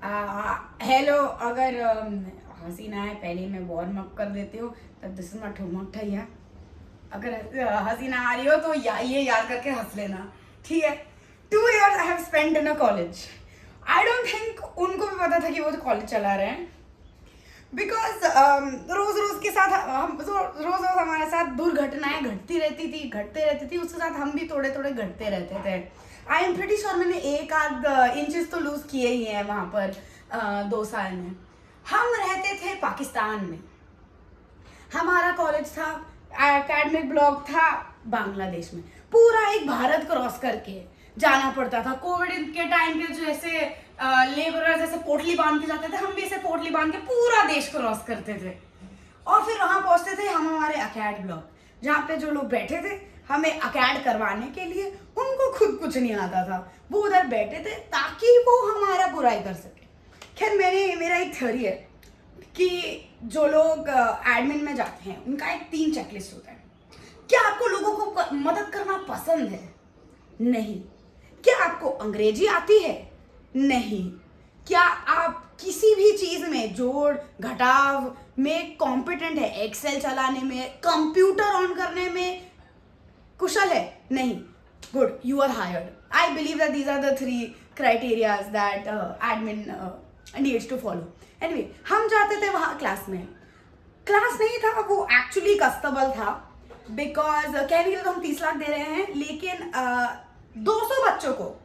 Hello. अगर हंसी ना है पहले मैं वार्म अप कर देती हूँ, तब दिस इज माय ठुमक ठैया। अगर हंसी ना आ रही हो तो ये याद करके हंस लेना, ठीक है। 2 years I have spend in a college. I don't think उनको भी पता था कि वो तो कॉलेज चला रहे हैं, बिकॉज रोज रोज के साथ हम रोज रोज हमारे साथ दुर्घटनाएं घटती रहती थी, उसके साथ हम भी थोड़े थोड़े घटते रहते थे। आई एम प्रिटी श्योर मैंने एक आध इंचेस तो लूज किए ही हैं वहां पर 2 साल में। हम रहते थे पाकिस्तान में, हमारा कॉलेज था, एकेडमिक ब्लॉक था बांग्लादेश में। पूरा एक भारत क्रॉस करके जाना पड़ता था। कोविड के टाइम पे जो ऐसे लेबरर जैसे पोटली बांध के जाते थे, हम भी ऐसे पोटली बांध के पूरा देश क्रॉस करते थे। और फिर वहां पहुंचते थे हम हमारे अकेड ब्लॉक, जहाँ पे जो लोग बैठे थे हमें अकेड करवाने के लिए, उनको खुद कुछ नहीं आता था, वो उधर बैठे थे ताकि वो हमारा बुराई कर सके। खैर मेरा एक थ्योरी है कि जो लोग एडमिन में जाते हैं उनका एक 3 चेकलिस्ट होता है। क्या आपको लोगों को मदद करना पसंद है? नहीं। क्या आपको अंग्रेजी आती है? नहीं। क्या आप किसी भी चीज में जोड़ घटाव में कॉम्पिटेंट है? एक्सेल चलाने में, कंप्यूटर ऑन करने में कुशल है? नहीं। Good, you are hired. I believe that these are the 3 criterias that admin needs to follow. Anyway, हम जाते थे वहां क्लास में। क्लास नहीं था वो, एक्चुअली कस्तबल था, बिकॉज कहने के लिए तो हम 30 लाख दे रहे हैं, लेकिन 200 बच्चों को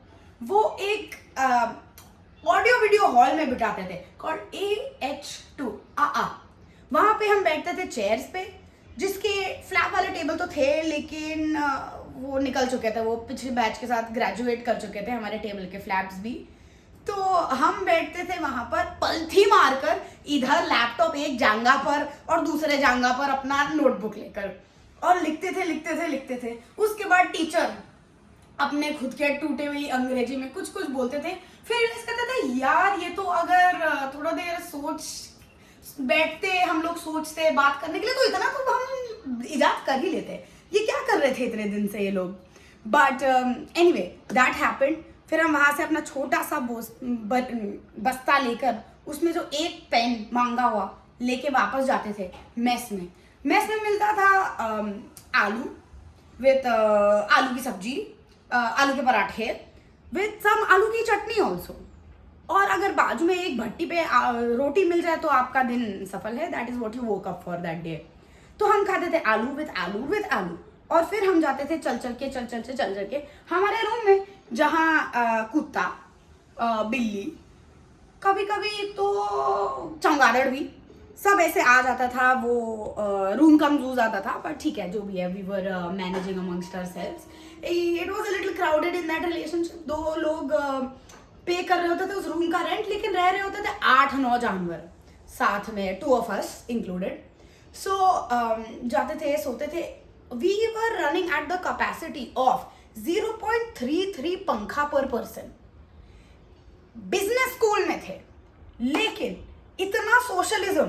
वो एक ऑडियो वीडियो हॉल में बिठाते थे, कॉल्ड AH2 आ। वहां पे हम बैठते थे चेयर्स पे, जिसके फ्लैप वाले टेबल तो थे, लेकिन वो निकल चुके थे, वो पिछले बैच के साथ ग्रेजुएट कर चुके थे हमारे टेबल के फ्लैप्स भी। तो हम बैठते थे वहां पर पलथी मारकर, इधर लैपटॉप एक जांगा पर और दूसरे जांगा पर अपना नोटबुक लेकर, और लिखते थे। उसके बाद टीचर अपने खुद के टूटे हुई अंग्रेजी में कुछ कुछ बोलते थे। फिर रियलाइज करते थे यार ये तो अगर थोड़ा देर बैठते हम लोग सोचते बात करने के लिए, तो इतना तो हम इजाद कर ही लेते। ये क्या कर रहे थे इतने दिन से ये लोग? But anyway that happened. फिर हम वहां से अपना छोटा सा बस्ता लेकर, उसमें जो एक पेन मांगा हुआ लेके वापस जाते थे मेस में। मेस में मिलता था आलू विथ आलू की सब्जी, आलू के पराठे विथ सम आलू की चटनी ऑल्सो। और अगर बाजू में एक भट्टी पे रोटी मिल जाए तो आपका दिन सफल है। That is what you woke up for that day. तो हम खाते थे आलू विथ आलू। और फिर हम जाते थे चल चल के हमारे रूम में, जहाँ कुत्ता, बिल्ली, कभी कभी तो चमगादड़ भी, सब ऐसे आ जाता था। वो रूम कम यूज आता था, पर ठीक है, जो भी है, we were managing amongst ourselves. It was a little crowded in that relationship. 2 लोग पे कर रहे होते थे उस रूम का रेंट, लेकिन रह रहे होते थे 8-9 जानवर साथ में, 2 of us इंक्लूडेड। सो जाते थे, सोते थे। We were running at the capacity of 0.33 पंखा पर पर्सन। बिजनेस स्कूल में थे, लेकिन इतना सोशलिज्म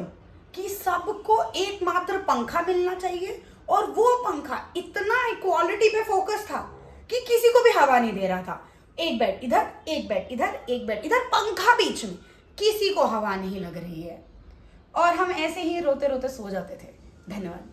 कि सबको एकमात्र पंखा मिलना चाहिए, और वो पंखा इतना इक्वालिटी पे फोकस था कि किसी को भी हवा नहीं दे रहा था। एक बेड इधर, एक बेड इधर, एक बेड इधर, पंखा बीच में, किसी को हवा नहीं लग रही है। और हम ऐसे ही रोते रोते सो जाते थे। धन्यवाद।